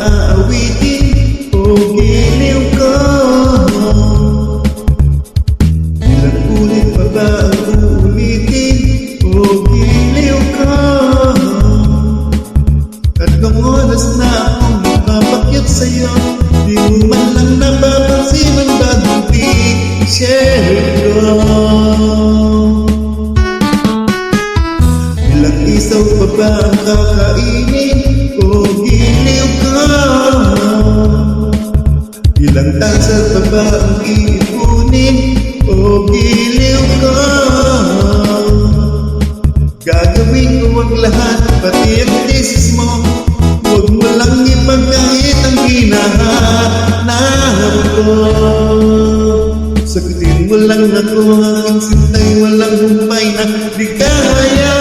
aawitin o giliw ko? Ilang ulit pa ba ang uulitin o giliw ko? Tatlong oras na akong napapakyat sa'yo, di mo man lang napapansin ang bagong t-shirt ko. Ilang isaw pa ba ang kakainin o giliw ko? Ilang tasa pa ba ang iipunin o giliw ko? Gagawin ko ang lahat, pati ang thesis mo. Huwag mo lang ipagkait ang hinahanap ko. Sagutin mo lang ako, aking sintay walang humpay na di kaya.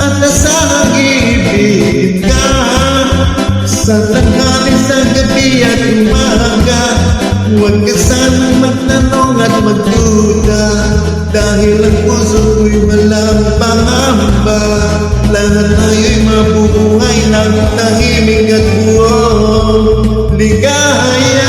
At nasang ibigin ka sa tanghali, sa gabi at umaga. Huwag ka sanang magtanong at magduda, dahil ang puso ko'y walang pangamba. Lahat tayo'y mabubuhay ng tahimik at buong ligaya.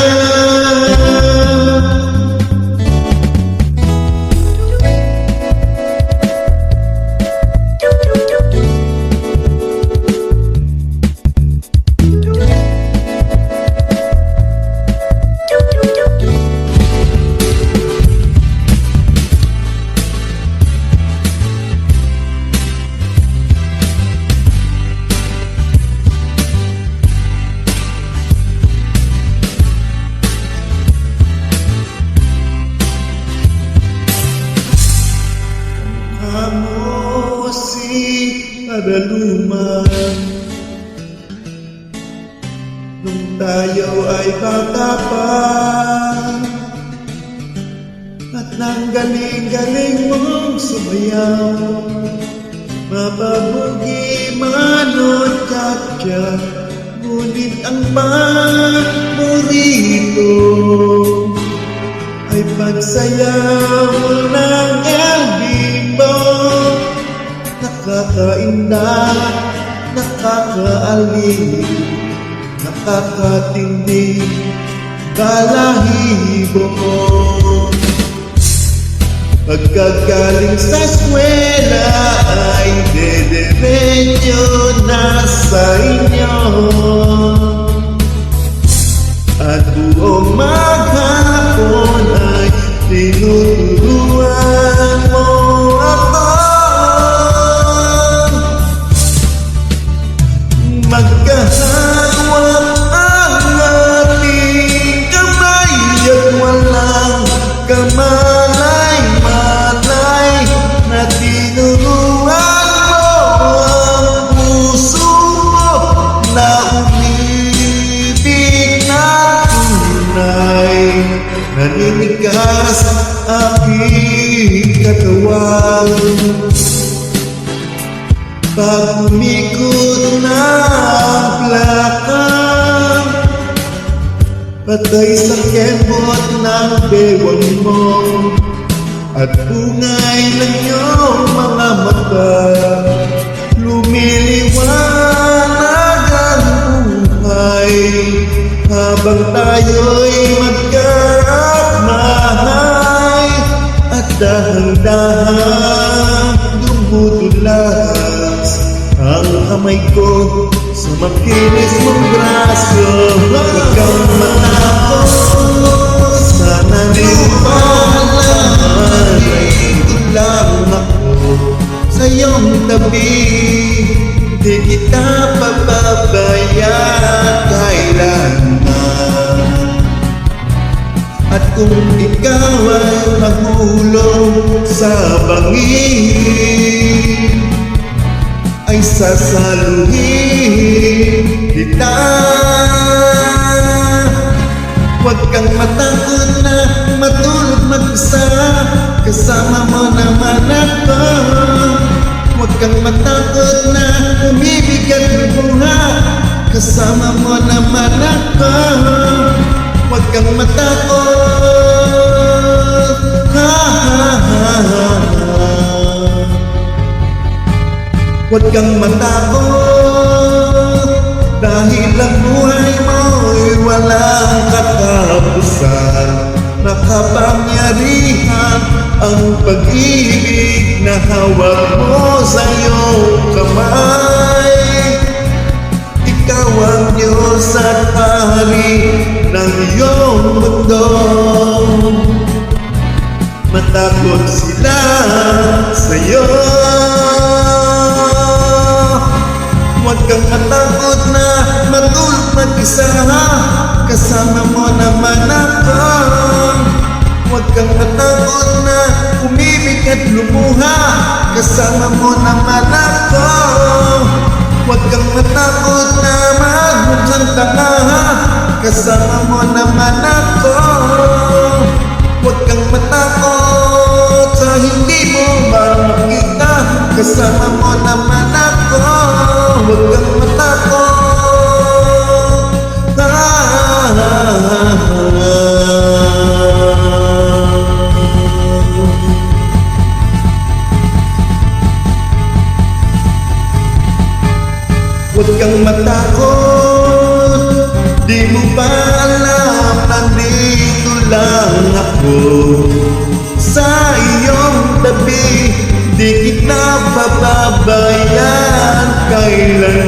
Araluman nung tayo ay bata pa, at nang galing-galing mong sumayaw, mapabugi man o tiyatya, ngunit ang paborito ay pagsayaw ng elbimbo. Nakakainda, nakakaalin, nakakatindi, balahibo mo. Pagkagaling sa eskwela ay dederecho na sa inyo, at buong maghapon ay tinuturuan mo ako. Magkahawak ang ating kamay at walang kamalay-malay, na tinuruan mo ang puso mo na umibig na tunay. Naninigas aking katawan pag umikot na ang plaka, patay sa kembot ng bewang mo, at bungay ng iyong mga mata. Lumiliwanag ang buhay habang tayo'y magkaakmahay, at dahan-dahan dumudulas ang kamay ko sa makinis mong braso. Huwag kang matakot, sana niwala, ito lang ako sa iyong tabi. Di kita papabayaan kailanman, at kung ikaw ay mahulog sa bangin, ay sasaluhin kita. Huwag kang matakot na matulog mag-isa, kasama mo naman ako. Huwag kang matakot na umibig at lumuha, kasama mo naman ako. Huwag kang matakot, huwag kang matakot, dahil ang buhay walang katapusan, makapangyarihan ang pag-ibig na hawak mo sa iyong kamay. Ikaw ang Diyos at Hari ng iyong mundo. Matakot sila sa iyo. Huwag kang matakot na matulog mag-isa, kasama mo naman ako. Huwag kang matakot na umibig at lumuha, kasama mo naman ako. Huwag kang matakot na maghumsang tanga, kasama mo naman ako. Huwag kang matakot sa hindi mo makita, kasama mo naman ako. Huwag kang matakot. Huwag kang matakot, di mo ba alam, nandito lang ako sa iyong tabi. Di kita papabayaan kailan